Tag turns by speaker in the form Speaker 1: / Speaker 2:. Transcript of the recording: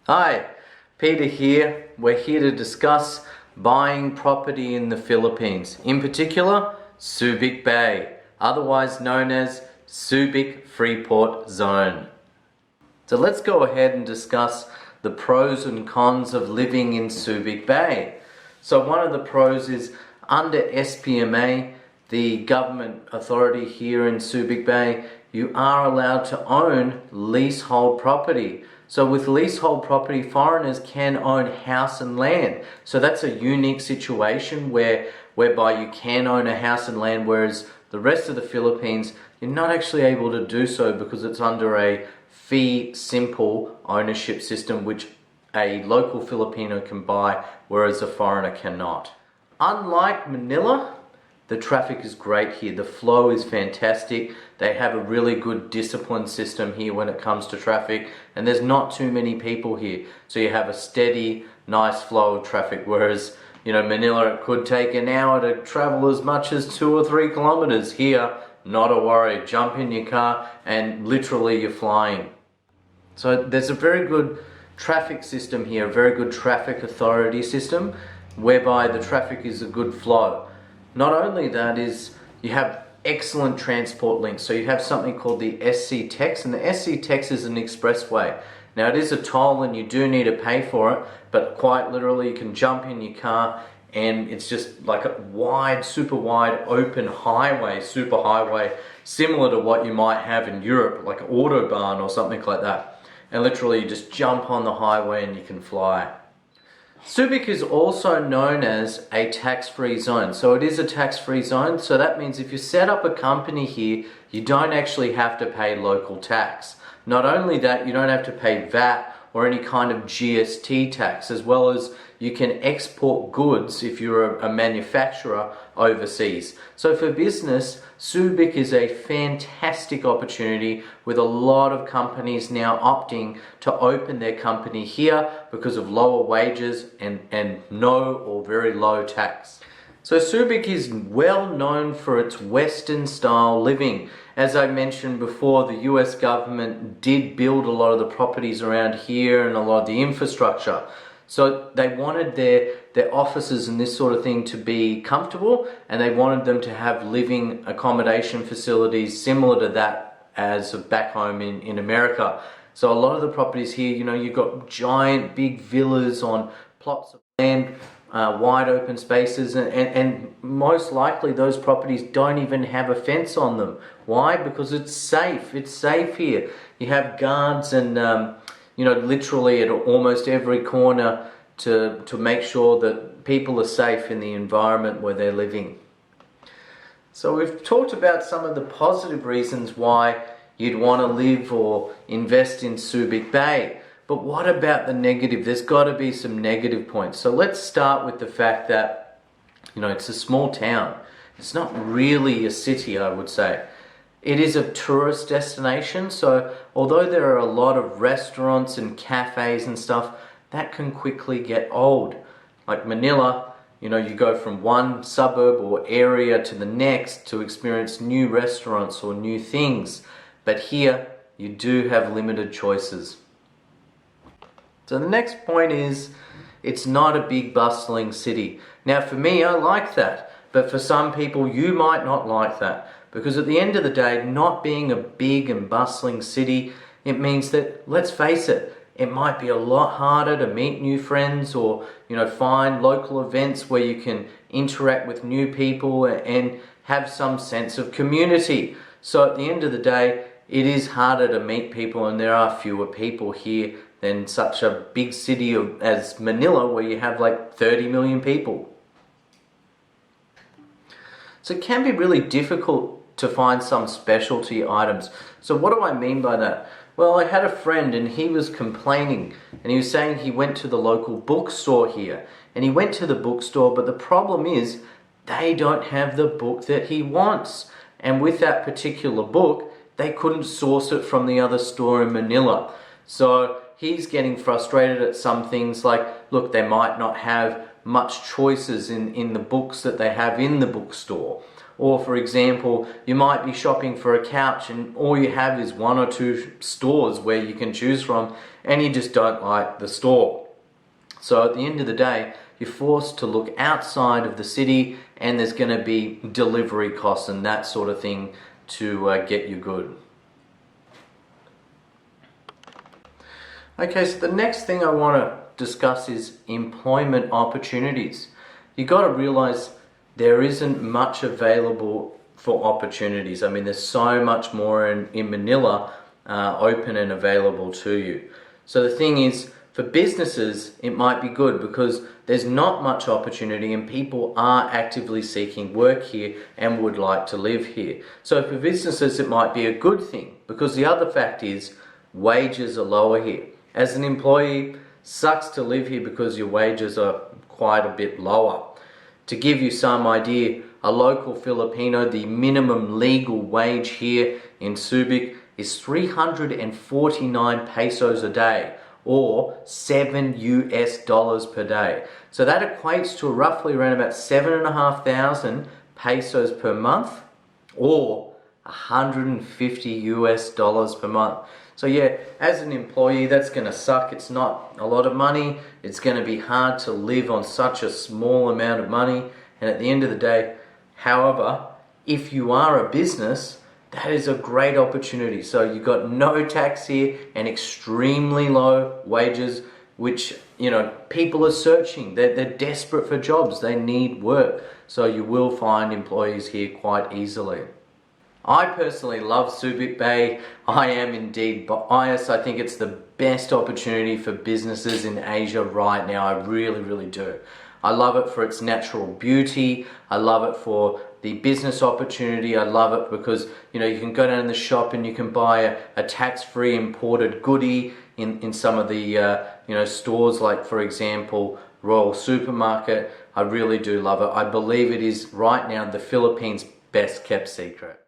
Speaker 1: Hi, Peter here. We're here to discuss buying property in the Philippines, in particular Subic Bay, otherwise known as Subic Freeport Zone. So let's go ahead and discuss the pros and cons of living in Subic Bay. So one of the pros is under SPMA, the government authority here in Subic Bay, you are allowed to own leasehold property. So with leasehold property, foreigners can own house and land. So that's a unique situation whereby you can own a house and land, whereas the rest of the Philippines, you're not actually able to do so because it's under a fee simple ownership system which a local Filipino can buy, whereas a foreigner cannot. Unlike Manila, the traffic is great here. The flow is fantastic. They have a really good discipline system here when it comes to traffic, and there's not too many people here. So you have a steady, nice flow of traffic, whereas, Manila, it could take an hour to travel as much as 2 or 3 kilometers. Here, not a worry. Jump in your car and literally you're flying. So there's a very good traffic system here, a very good traffic authority system, whereby the traffic is a good flow. Not only that is, you have excellent transport links. So you have something called the SC Tex, and the SC Tex is an expressway. Now it is a toll and you do need to pay for it, but quite literally you can jump in your car and it's just like a wide, super wide, open highway, super highway, similar to what you might have in Europe, like an autobahn or something like that. And literally you just jump on the highway and you can fly. Subic is also known as a tax-free zone. So it is a tax-free zone. So that means if you set up a company here, you don't actually have to pay local tax. Not only that, you don't have to pay VAT or any kind of GST tax, as well as you can export goods if you're a manufacturer overseas. So for business, Subic is a fantastic opportunity, with a lot of companies now opting to open their company here because of lower wages and no or very low tax. So Subic is well known for its Western style living. As I mentioned before, the US government did build a lot of the properties around here and a lot of the infrastructure. So they wanted their offices and this sort of thing to be comfortable, and they wanted them to have living accommodation facilities similar to that as back home in America. So a lot of the properties here, you've got giant big villas on plots of land, wide open spaces, and most likely those properties don't even have a fence on them. Why? Because it's safe. It's safe here. You have guards and literally at almost every corner to make sure that people are safe in the environment where they're living. So we've talked about some of the positive reasons why you'd want to live or invest in Subic Bay. But what about the negative? There's got to be some negative points. So let's start with the fact that, it's a small town. It's not really a city, I would say. It is a tourist destination, so although there are a lot of restaurants and cafes and stuff, that can quickly get old. Like Manila, you go from one suburb or area to the next to experience new restaurants or new things. But here, you do have limited choices. So the next point is, it's not a big bustling city. Now for me, I like that. But for some people, you might not like that. Because at the end of the day, not being a big and bustling city, it means that, let's face it, it might be a lot harder to meet new friends or, find local events where you can interact with new people and have some sense of community. So at the end of the day, it is harder to meet people, and there are fewer people here than such a big city as Manila, where you have like 30 million people. So it can be really difficult to find some specialty items. So what do I mean by that? Well, I had a friend and he was complaining, and he was saying he went to the local bookstore here, and he went to the bookstore, but the problem is they don't have the book that he wants. And with that particular book, they couldn't source it from the other store in Manila. So he's getting frustrated at some things like, look, they might not have much choices in the books that they have in the bookstore. Or for example, you might be shopping for a couch and all you have is 1 or 2 stores where you can choose from, and you just don't like the store. So at the end of the day, you're forced to look outside of the city, and there's going to be delivery costs and that sort of thing to get you good. Okay, so the next thing I want to discuss is employment opportunities. You got to realize there isn't much available for opportunities. I mean, there's so much more in Manila open and available to you. So the thing is, for businesses, it might be good because there's not much opportunity and people are actively seeking work here and would like to live here. So for businesses, it might be a good thing because the other fact is wages are lower here. As an employee, sucks to live here because your wages are quite a bit lower. To give you some idea, a local Filipino, the minimum legal wage here in Subic is 349 pesos a day, or $7 US per day. So that equates to roughly around about 7,500 pesos per month, or 150 US dollars per month. So yeah, as an employee, that's going to suck. It's not a lot of money. It's going to be hard to live on such a small amount of money. And at the end of the day, however, if you are a business, that is a great opportunity. So you've got no tax here and extremely low wages, which, you know, people are searching. They're desperate for jobs. They need work. So you will find employees here quite easily. I personally love Subic Bay. I am indeed biased. I think it's the best opportunity for businesses in Asia right now. I really, really do. I love it for its natural beauty. I love it for the business opportunity. I love it because, you know, you can go down in the shop and you can buy a tax-free imported goodie in some of the you know, stores, like for example Royal Supermarket. I really do love it. I believe it is right now the Philippines' best kept secret.